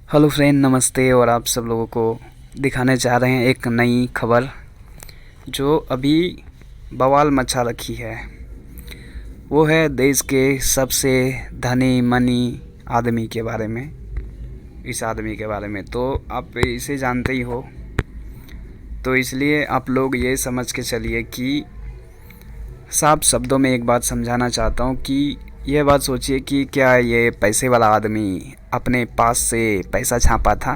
Hello friend, नमस्ते। और आप सब लोगों को दिखाने जा रहे हैं एक नई खबर जो अभी बवाल मचा रखी है। वो है देश के सबसे धनी मनी आदमी के बारे में। इस आदमी के बारे में तो आप इसे जानते ही हो, तो इसलिए आप लोग ये समझ के चलिए कि साफ शब्दों में एक बात समझाना चाहता हूँ कि यह बात सोचिए कि क्या ये पैसे वाला आदमी अपने पास से पैसा छापा था?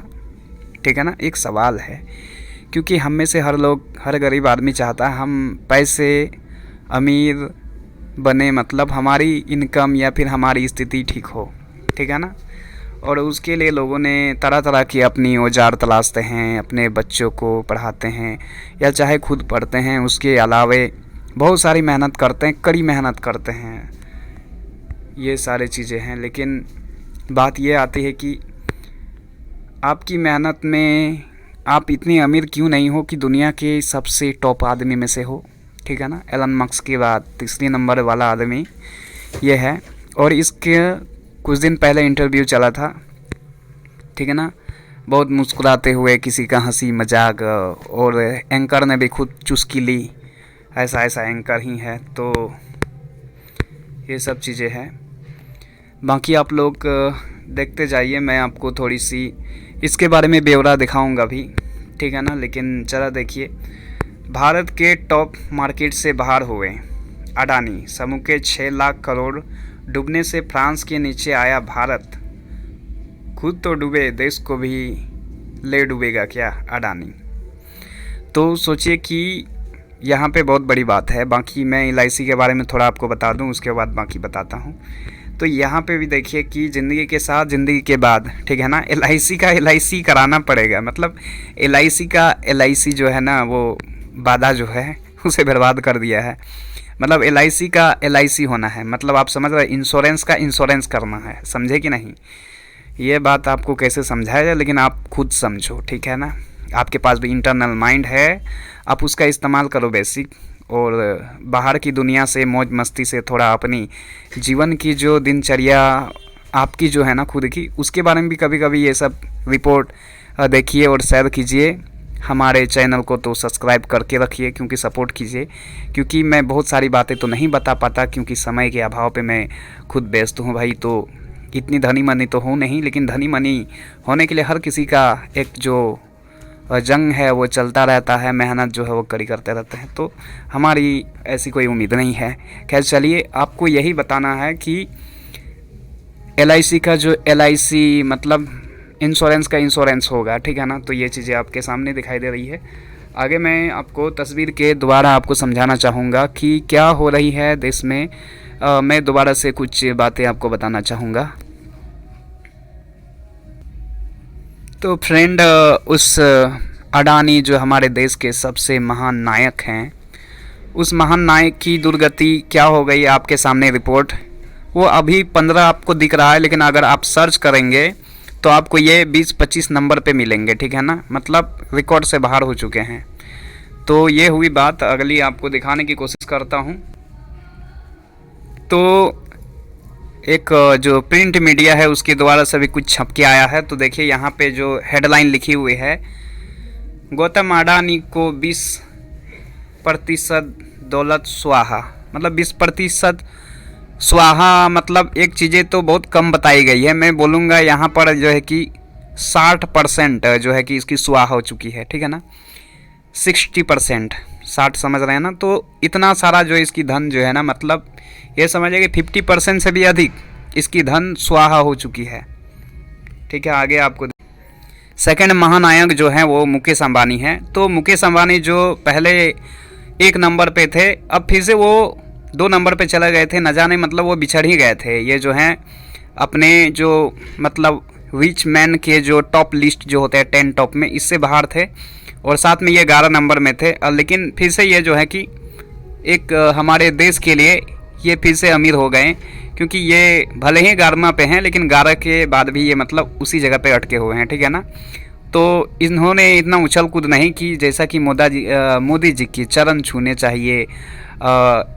ठीक है ना, एक सवाल है। क्योंकि हम में से हर गरीब आदमी चाहता है हम पैसे अमीर बने, मतलब हमारी इनकम या फिर हमारी स्थिति ठीक हो। ठीक है ना। और उसके लिए लोगों ने तरह तरह की अपनी औजार तलाशते हैं, अपने बच्चों को पढ़ाते हैं या चाहे खुद पढ़ते हैं। उसके अलावे बहुत सारी मेहनत करते हैं, कड़ी मेहनत करते हैं, ये सारी चीज़ें हैं। लेकिन बात ये आती है कि आपकी मेहनत में आप इतने अमीर क्यों नहीं हो कि दुनिया के सबसे टॉप आदमी में से हो। ठीक है ना। एलन मस्क के बाद तीसरे नंबर वाला आदमी ये है। और इसके कुछ दिन पहले इंटरव्यू चला था। ठीक है ना। बहुत मुस्कुराते हुए किसी का हंसी मजाक, और एंकर ने भी खुद चुस्की ली, ऐसा ऐसा एंकर ही है। तो ये सब चीज़ें हैं। बाकी आप लोग देखते जाइए, मैं आपको थोड़ी सी इसके बारे में ब्यौरा दिखाऊंगा भी। ठीक है ना। लेकिन ज़रा देखिए, भारत के टॉप मार्केट से बाहर हुए अडानी समूह के 6 लाख करोड़ डूबने से फ्रांस के नीचे आया भारत। खुद तो डूबे, देश को भी ले डूबेगा क्या अडानी? तो सोचिए कि यहाँ पे बहुत बड़ी बात है। बाकी मैं LIC के बारे में थोड़ा आपको बता दूँ, उसके बाद बाकी बताता हूँ। तो यहाँ पे भी देखिए कि ज़िंदगी के साथ ज़िंदगी के बाद, ठीक है ना, LIC का LIC कराना पड़ेगा। मतलब LIC का LIC जो है ना, वो वादा जो है उसे बर्बाद कर दिया है। मतलब LIC का LIC होना है, मतलब आप समझ रहे, इंश्योरेंस का इंश्योरेंस करना है। समझे कि नहीं? ये बात आपको कैसे समझाया जाए, लेकिन आप खुद समझो। ठीक है ना। आपके पास भी इंटरनल माइंड है, आप उसका इस्तेमाल करो बेसिक। और बाहर की दुनिया से मौज मस्ती से थोड़ा अपनी जीवन की जो दिनचर्या आपकी जो है ना खुद की, उसके बारे में भी कभी कभी ये सब रिपोर्ट देखिए और शेयर कीजिए। हमारे चैनल को तो सब्सक्राइब करके रखिए, क्योंकि सपोर्ट कीजिए। क्योंकि मैं बहुत सारी बातें तो नहीं बता पाता, क्योंकि समय के अभाव पे मैं खुद व्यस्त हूँ भाई। तो इतनी धनी मनी तो हूँ नहीं, लेकिन धनी मनी होने के लिए हर किसी का एक जो जंग है वो चलता रहता है, मेहनत जो है वो कड़ी करते रहते हैं। तो हमारी ऐसी कोई उम्मीद नहीं है। खैर चलिए, आपको यही बताना है कि LIC का जो LIC मतलब इंश्योरेंस का इंश्योरेंस होगा। ठीक है ना। तो ये चीज़ें आपके सामने दिखाई दे रही है। आगे मैं आपको तस्वीर के द्वारा आपको समझाना चाहूँगा कि क्या हो रही है देश में। मैं दोबारा से कुछ बातें आपको बताना चाहूँगा। तो फ्रेंड, उस अडानी जो हमारे देश के सबसे महान नायक हैं, उस महान नायक की दुर्गति क्या हो गई आपके सामने रिपोर्ट। वो अभी 15 आपको दिख रहा है, लेकिन अगर आप सर्च करेंगे तो आपको ये 20-25 नंबर पे मिलेंगे। ठीक है ना। मतलब रिकॉर्ड से बाहर हो चुके हैं। तो ये हुई बात। अगली आपको दिखाने की कोशिश करता हूँ। तो एक जो प्रिंट मीडिया है उसके द्वारा सभी कुछ छप के आया है। तो देखिए यहाँ पे जो हेडलाइन लिखी हुई है, गौतम अडानी को 20% दौलत स्वाहा। मतलब 20% स्वाहा, मतलब एक चीज़ें तो बहुत कम बताई गई है। मैं बोलूँगा यहाँ पर जो है कि 60% जो है कि इसकी स्वाहा हो चुकी है। ठीक है ना। 60%, 60 समझ रहे हैं ना। तो इतना सारा जो इसकी धन जो है ना, मतलब ये समझिए कि 50% से भी अधिक इसकी धन स्वाहा हो चुकी है। ठीक है। आगे आपको सेकंड महानायक जो है वो मुकेश अंबानी है। तो मुकेश अंबानी जो पहले 1 नंबर पे थे, अब फिर से वो 2 नंबर पे चले गए थे। न जाने, मतलब वो बिछड़ ही गए थे। ये जो हैं अपने जो मतलब रिच मैन के जो टॉप लिस्ट जो होते हैं 10 टॉप में, इससे बाहर थे। और साथ में ये 11 नंबर में थे। लेकिन फिर से ये जो है कि एक हमारे देश के लिए ये फिर से अमीर हो गए। क्योंकि ये भले ही 11वां पे हैं, लेकिन 11 के बाद भी ये मतलब उसी जगह पे अटके हुए हैं। ठीक है ना। तो इन्होंने इतना उछल कूद नहीं की जैसा कि मोदी जी की चरण छूने चाहिए।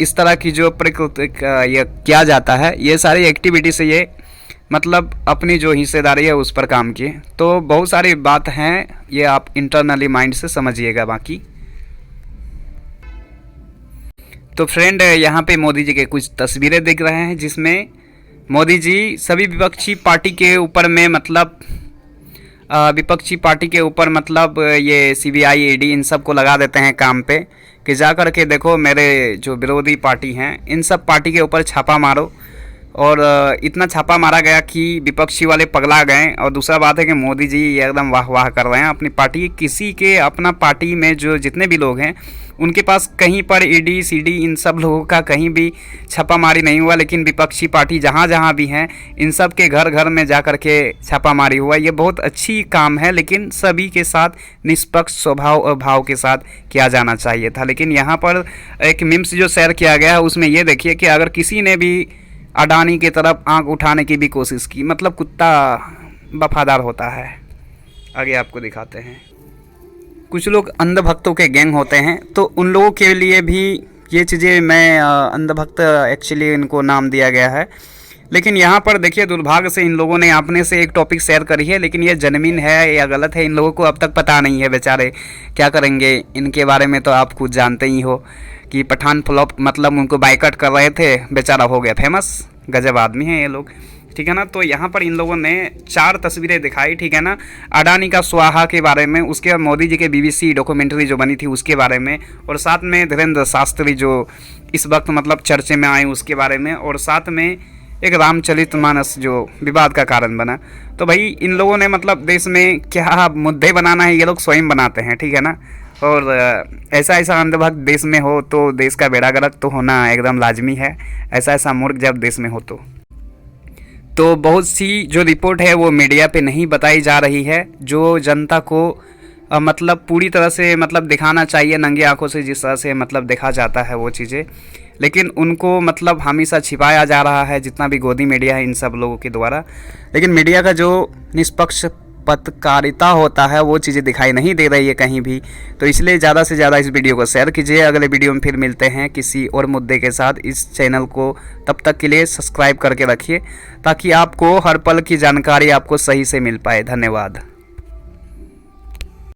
इस तरह की जो प्रकृति ये किया जाता है, ये सारी एक्टिविटी से ये मतलब अपनी जो हिस्सेदारी है उस पर काम किए। तो बहुत सारी बात हैं, ये आप इंटरनली माइंड से समझिएगा। बाकी तो फ्रेंड, यहाँ पे मोदी जी के कुछ तस्वीरें दिख रहे हैं जिसमें मोदी जी सभी विपक्षी पार्टी के ऊपर में मतलब ये सीबीआई ईडी इन सब को लगा देते हैं काम पे कि जा कर के देखो मेरे जो विरोधी पार्टी हैं इन सब पार्टी के ऊपर छापा मारो। और इतना छापा मारा गया कि विपक्षी वाले पगला गए। और दूसरा बात है कि मोदी जी ये एकदम वाह वाह कर रहे हैं अपनी पार्टी, किसी के अपना पार्टी में जो जितने भी लोग हैं उनके पास कहीं पर ईडी सीडी इन सब लोगों का कहीं भी छापामारी नहीं हुआ, लेकिन विपक्षी पार्टी जहाँ जहाँ भी हैं इन सब के घर घर में जा कर के छापामारी हुआ। ये बहुत अच्छी काम है, लेकिन सभी के साथ निष्पक्ष स्वभाव और भाव के साथ किया जाना चाहिए था। लेकिन यहाँ पर एक मिम्स जो शेयर किया गया है उसमें ये देखिए कि अगर किसी ने भी अडानी की तरफ आंख उठाने की भी कोशिश की, मतलब कुत्ता वफादार होता है। आगे आपको दिखाते हैं। कुछ लोग अंधभक्तों के गैंग होते हैं, तो उन लोगों के लिए भी ये चीज़ें, मैं अंधभक्त एक्चुअली इनको नाम दिया गया है। लेकिन यहाँ पर देखिए दुर्भाग्य से इन लोगों ने अपने से एक टॉपिक शेयर करी है, लेकिन ये जेन्युइन है या गलत है इन लोगों को अब तक पता नहीं है। बेचारे क्या करेंगे, इनके बारे में तो आप खुद जानते ही हो कि पठान फ्लॉप मतलब उनको बाइकआउट कर रहे थे, बेचारा हो गया फेमस। गजब आदमी हैं ये लोग, ठीक है ना। तो यहाँ पर इन लोगों ने 4 तस्वीरें दिखाई, ठीक है ना, अडानी का स्वाहा के बारे में, उसके बाद मोदी जी के बीबीसी डॉक्यूमेंट्री जो बनी थी उसके बारे में, और साथ में धीरेन्द्र शास्त्री जो इस वक्त मतलब चर्चे में आए उसके बारे में, और साथ में एक रामचरितमानस जो विवाद का कारण बना। तो भाई इन लोगों ने मतलब देश में क्या मुद्दे बनाना है ये लोग स्वयं बनाते हैं, ठीक है ना। और ऐसा अंधभक्त देश में हो तो देश का बेड़ा गर्क तो होना एकदम लाजमी है। ऐसा मूर्ख जब देश में हो तो बहुत सी जो रिपोर्ट है वो मीडिया पे नहीं बताई जा रही है, जो जनता को मतलब पूरी तरह से मतलब दिखाना चाहिए नंगी आंखों से, जिस तरह से मतलब देखा जाता है वो चीज़ें, लेकिन उनको मतलब हमेशा छिपाया जा रहा है जितना भी गोदी मीडिया है इन सब लोगों के द्वारा। लेकिन मीडिया का जो निष्पक्ष पत्रकारिता होता है वो चीज़ें दिखाई नहीं दे रही है कहीं भी। तो इसलिए ज़्यादा से ज़्यादा इस वीडियो को शेयर कीजिए। अगले वीडियो में फिर मिलते हैं किसी और मुद्दे के साथ। इस चैनल को तब तक के लिए सब्सक्राइब करके रखिए ताकि आपको हर पल की जानकारी आपको सही से मिल पाए। धन्यवाद।